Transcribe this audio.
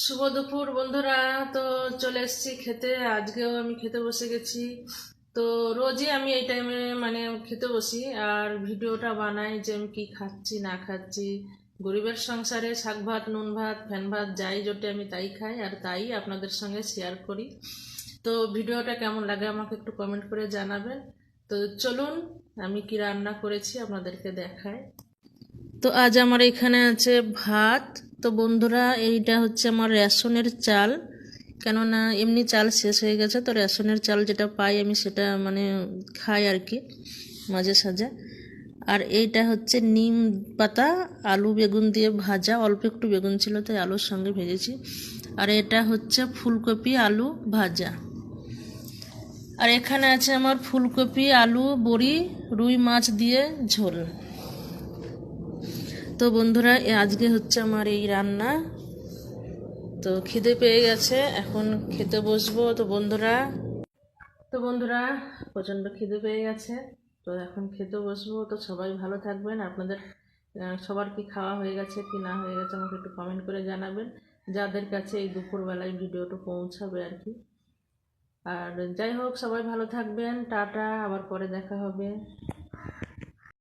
শুভ দুপুর বন্ধুরা। তো চলে এসেছি খেতে। আজকেও আমি খেতে বসে গেছি। তো রোজই আমি এই টাইমে খেতে বসি আর ভিডিওটা বানাই যে আমি কি খাচ্ছি না খাচ্ছি। গরিবের সংসারে শাক ভাত নুন ভাত ফ্যান ভাত যাই জোটে আমি তাই খাই আর তাই আপনাদের সঙ্গে শেয়ার করি। তো ভিডিওটা কেমন লাগে আমাকে একটু কমেন্ট করে জানাবেন। তো চলুন আমি কি রান্না করেছি আপনাদেরকে দেখাই। তো আজ আমার এখানে আছে ভাত। তো বন্ধুরা, এইটা হচ্ছে আমার রেশনের চাল, কেননা এমনি চাল শেষ হয়ে গেছে। তো রেশনের চাল যেটা পাই আমি সেটা খাই আর কি, মাঝে সাঝে। আর এইটা হচ্ছে নিম পাতা আলু বেগুন দিয়ে ভাজা, অল্প একটু বেগুন ছিল তাই আলুর সঙ্গে ভেজেছি। আর এটা হচ্ছে ফুলকপি আলু ভাজা। আর এখানে আছে আমার ফুলকপি আলু বড়ি রুই মাছ দিয়ে ঝোল। তো বন্ধুরা, আজকে হচ্ছে আমার এই রান্না। তো খিদে পেয়ে গেছে, এখন খেতে বসবো। তো বন্ধুরা প্রচণ্ড খিদে পেয়ে গেছে। তো এখন খেতে বসবো। তো সবাই ভালো থাকবেন। আপনাদের সবার কি খাওয়া হয়ে গেছে কি না হয়ে গেছে আমাকে একটু কমেন্ট করে জানাবেন, যাদের কাছে এই দুপুরবেলায় ভিডিওটা পৌঁছাবে আর কি। আর যাই হোক, সবাই ভালো থাকবেন। টাটা, আবার পরে দেখা হবে।